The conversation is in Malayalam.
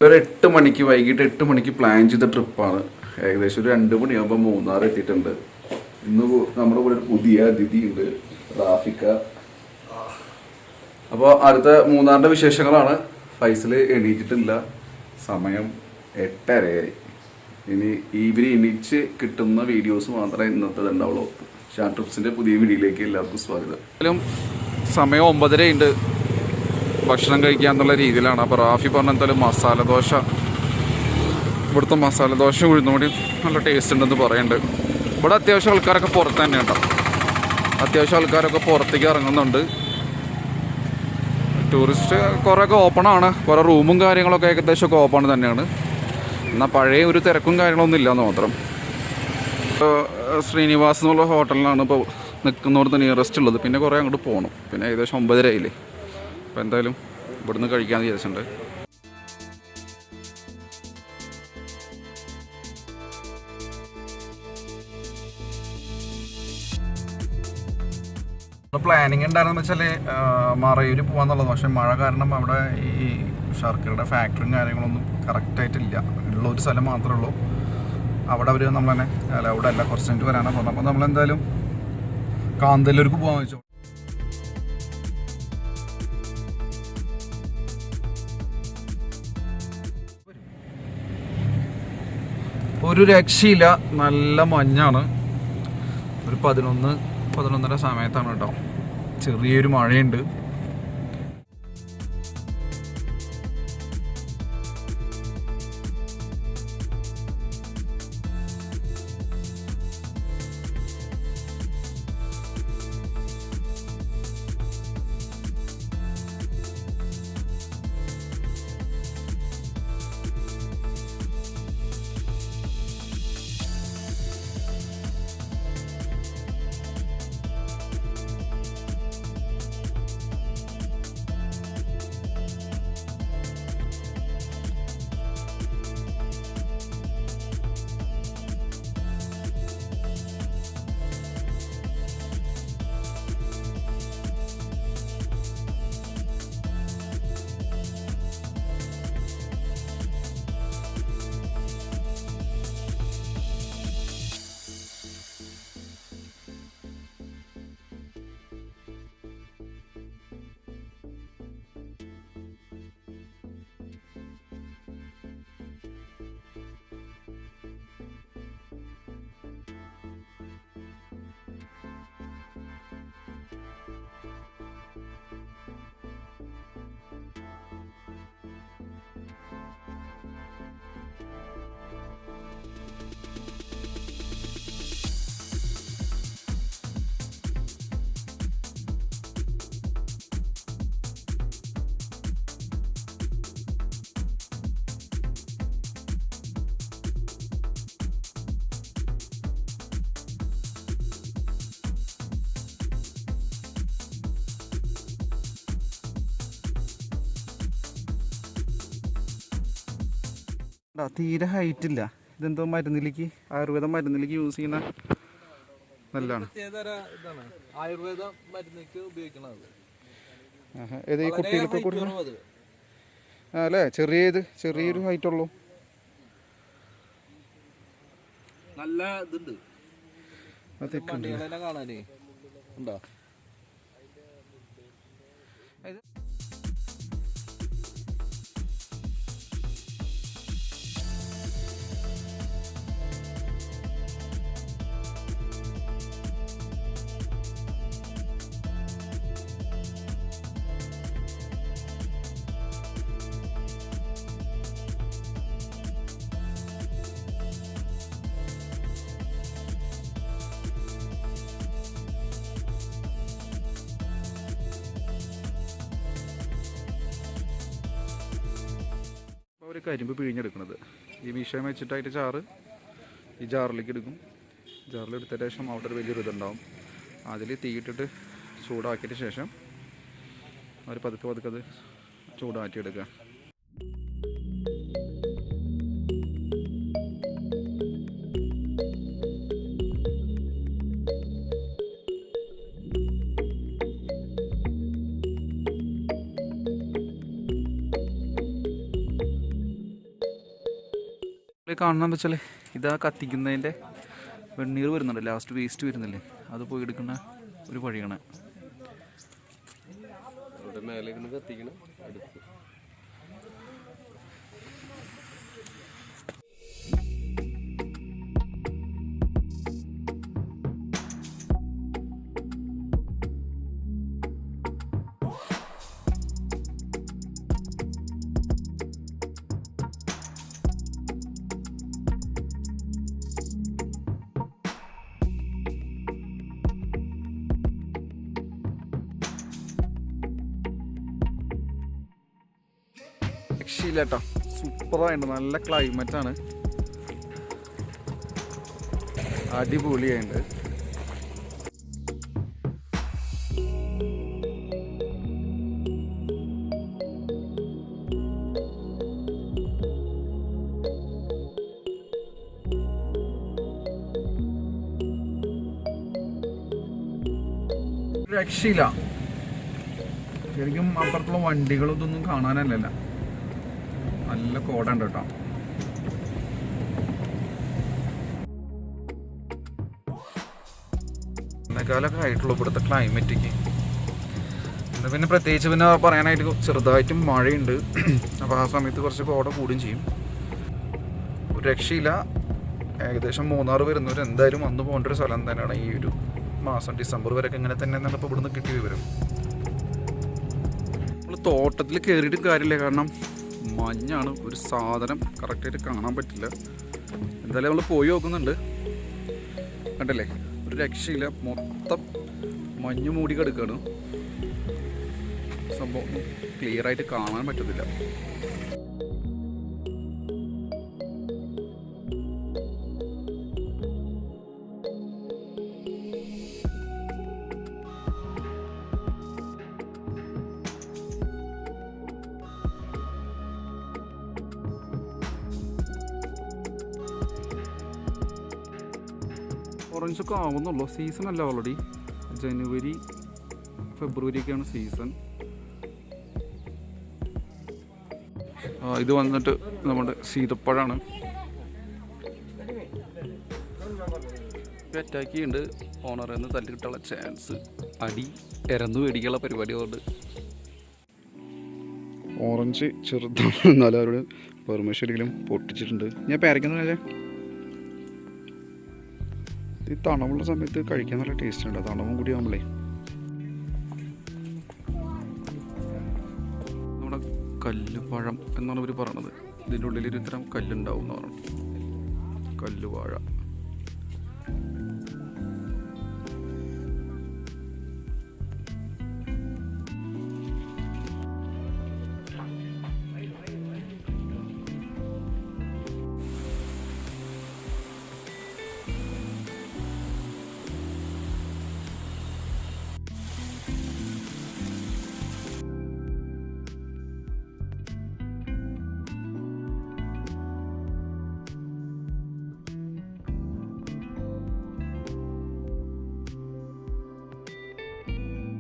ഒരു 8 മണിക്ക് വൈകിട്ട് 8 മണിക്ക് പ്ലാൻ ചെയ്ത ട്രിപ്പാണ്. ഏകദേശം ഒരു 2 മണിയാകുമ്പോൾ മൂന്നാർ എത്തിയിട്ടുണ്ട്. ഇന്ന് നമ്മുടെ കൂടെ ഒരു പുതിയ അതിഥി ഉണ്ട്, റാഫിക്ക. അപ്പോൾ അടുത്ത മൂന്നാറിൻ്റെ വിശേഷങ്ങളാണ്. ഫൈസൽ എണീറ്റിട്ടില്ല, സമയം 8:30. ഇനി ഇവർ എണീച്ച് കിട്ടുന്ന വീഡിയോസ് മാത്രമേ ഇന്നത്തെ ഉണ്ടാവുള്ളൂ. ഷാ ട്രിപ്സിൻ്റെ പുതിയ വീഡിയോയിലേക്ക് എല്ലാവർക്കും സ്വാഗതം. സമയം 9:30 ഉണ്ട്. ഭക്ഷണം കഴിക്കാന്നുള്ള രീതിയിലാണ്. അപ്പോൾ റാഫി പറഞ്ഞ എന്തായാലും മസാല ദോശ, ഇവിടുത്തെ മസാല ദോശ ഉഴുന്നുകൂടി നല്ല ടേസ്റ്റ് ഉണ്ടെന്ന് പറയുന്നുണ്ട്. ഇവിടെ അത്യാവശ്യം ആൾക്കാരൊക്കെ പുറത്ത് തന്നെ ഉണ്ടോ, അത്യാവശ്യം ആൾക്കാരൊക്കെ പുറത്തേക്ക് ഇറങ്ങുന്നുണ്ട്. ടൂറിസ്റ്റ് കുറേയൊക്കെ ഓപ്പണാണ്, കുറേ റൂമും കാര്യങ്ങളൊക്കെ ഏകദേശമൊക്കെ ഓപ്പൺ തന്നെയാണ്. എന്നാൽ പഴയ ഒരു തിരക്കും കാര്യങ്ങളൊന്നും ഇല്ലയെന്ന് മാത്രം. ശ്രീനിവാസ് എന്നുള്ള ഹോട്ടലിലാണ് ഇപ്പോൾ നിൽക്കുന്നവിടുത്തെ നിയറസ്റ്റ് ഉള്ളത്. പിന്നെ കുറേ അങ്ങോട്ട് പോകണം. പിന്നെ ഏകദേശം 9:30 ആയില്ലേ. അപ്പോൾ എന്തായാലും ഇവിടുന്ന് കഴിക്കാമെന്ന് വിചാരിച്ചിട്ടുണ്ട്. പ്ലാനിങ് ഉണ്ടായിരുന്നെന്ന് വെച്ചാൽ മറയൂർ പോകാന്നുള്ളത്. പക്ഷേ മഴ കാരണം അവിടെ ഈ ശർക്കരയുടെ ഫാക്ടറിയും കാര്യങ്ങളൊന്നും കറക്റ്റായിട്ടില്ല. ഉള്ള ഒരു സ്ഥലം മാത്രമേ ഉള്ളൂ. അവിടെ അവർ നമ്മളെന്നെ അവിടെ അല്ല, കുറച്ച് കഴിഞ്ഞിട്ട് വരാനാണ് പറഞ്ഞത്. അപ്പോൾ നമ്മളെന്തായാലും കാന്തല്ലൂർക്ക് പോകാൻ വെച്ചു. ഒരു രക്ഷയില്ല, നല്ല മഞ്ഞാണ്. ഒരു 11-11:30 സമയത്താണ് കേട്ടോ. ചെറിയൊരു മഴയുണ്ട്. തീരെ ഹൈറ്റ് ഇല്ല. ഇതെന്തോ മരുന്നിലേക്ക്, ആയുർവേദ മരുന്നിലേക്ക് യൂസ് ചെയ്യുന്ന നല്ലതാണ്. ഏത് ഈ കുട്ടികൾക്ക് കൊടുക്കണം അല്ലേ? ചെറിയൊരു ഹൈറ്റ് ഉള്ളൂ. നല്ല ഇതുണ്ട്. കാണാനേ ഉണ്ടോ? ഒരു കരിമ്പ് പിഴിഞ്ഞെടുക്കുന്നത് ഈ വിഷയം വെച്ചിട്ടായിട്ട് ചാറ് ഈ ജാറിലേക്ക് എടുക്കും. ജാറിലെടുത്ത ശേഷം അവിടെ ഒരു വലിയൊരു ഇതുണ്ടാവും. അതിൽ തീയിട്ടിട്ട് ചൂടാക്കിയിട്ട് ശേഷം അവർ പതുക്കെ അത് ചൂടാക്കിയെടുക്കുക. കാണുന്നതെന്ന് വെച്ചാൽ ഇതാ കത്തിക്കുന്നതിൻ്റെ വെണ്ണീർ വരുന്നുണ്ട്, ലാസ്റ്റ് വേസ്റ്റ് വരുന്നില്ലേ, അത് പോയി എടുക്കുന്ന ഒരു വഴിയാണ്. അവിടെ മേലെ ഇരുന്ന് കത്തിക്കണം അടുത്ത്. രക്ഷയില്ല കേട്ടോ, സൂപ്പറായിട്ട് നല്ല ക്ലൈമറ്റാണ്, അടിപൊളിയായിട്ട്. രക്ഷയില്ല ശരിക്കും, അപ്പുറത്തുള്ള വണ്ടികളും ഇതൊന്നും കാണാനല്ലല്ല, നല്ല കോടുണ്ട് കേട്ടോ. എന്നെക്കാലൊക്കെ ആയിട്ടുള്ളൂ ഇവിടുത്തെ ക്ലൈമറ്റിക്ക്. ഇന്ന് പിന്നെ പ്രത്യേകിച്ച് പിന്നെ പറയാനായിട്ട് ചെറുതായിട്ടും മഴയുണ്ട്, അപ്പോൾ ആ സമയത്ത് കുറച്ച് കോട കൂടുകയും ചെയ്യും. ഒരു രക്ഷയില്ല. ഏകദേശം മൂന്നാർ വരുന്നവർ എന്തായാലും വന്നു പോകേണ്ട ഒരു സ്ഥലം തന്നെയാണ് ഈ ഒരു മാസം, ഡിസംബർ വരെയൊക്കെ ഇങ്ങനെ തന്നെ എന്നാണ് ഇപ്പോൾ ഇവിടുന്ന് കിട്ടിയ വിവരം. നമ്മൾ തോട്ടത്തിൽ കയറിയിട്ടും കാര്യമില്ല, കാരണം മഞ്ഞാണ്, ഒരു സാധനം കറക്റ്റായിട്ട് കാണാൻ പറ്റില്ല. എന്തായാലും നമ്മൾ പോയി നോക്കുന്നുണ്ട്. കണ്ടല്ലേ, ഒരു രക്ഷയില്ല, മൊത്തം മഞ്ഞ് മൂടി കിടക്കുകയാണ്. സംഭവം ക്ലിയറായിട്ട് കാണാൻ പറ്റത്തില്ല. ഓറഞ്ചൊക്കെ ആവുന്നുള്ളൂ, സീസൺ അല്ല ഓൾറെഡി. ജനുവരി ഫെബ്രുവരി ഒക്കെയാണ് സീസൺ. ഇത് വന്നിട്ട് നമ്മുടെ സീതപ്പഴമാണ്. അറ്റാക്ക് ചെയ്യുന്നുണ്ട്, ഓണറിൽ നിന്ന് തല്ലി കിട്ടാനുള്ള ചാൻസ്, അടി ഇരന്ന് മേടിക്കാനുള്ള പരിപാടി കൊണ്ട്. ഓറഞ്ച് ചെറുതാണ്, എന്നാലും അവരോട് പെർമിഷൻ ഒരിക്കലും പൊട്ടിച്ചിട്ടുണ്ട്. ഞാൻ പേരയ്ക്കുന്നല്ലേ, ഈ തണവുള്ള സമയത്ത് കഴിക്കാൻ നല്ല ടേസ്റ്റ് ഉണ്ട്, തണവും കൂടി ആകുമ്പോഴേ. നമ്മുടെ കല്ലുപഴം എന്നാണ് ഇവർ പറയണത്. ഇതിൻ്റെ ഉള്ളിൽ ഒരു ഇത്തരം കല്ലുണ്ടാവും എന്ന് പറഞ്ഞു, കല്ലുവാഴ.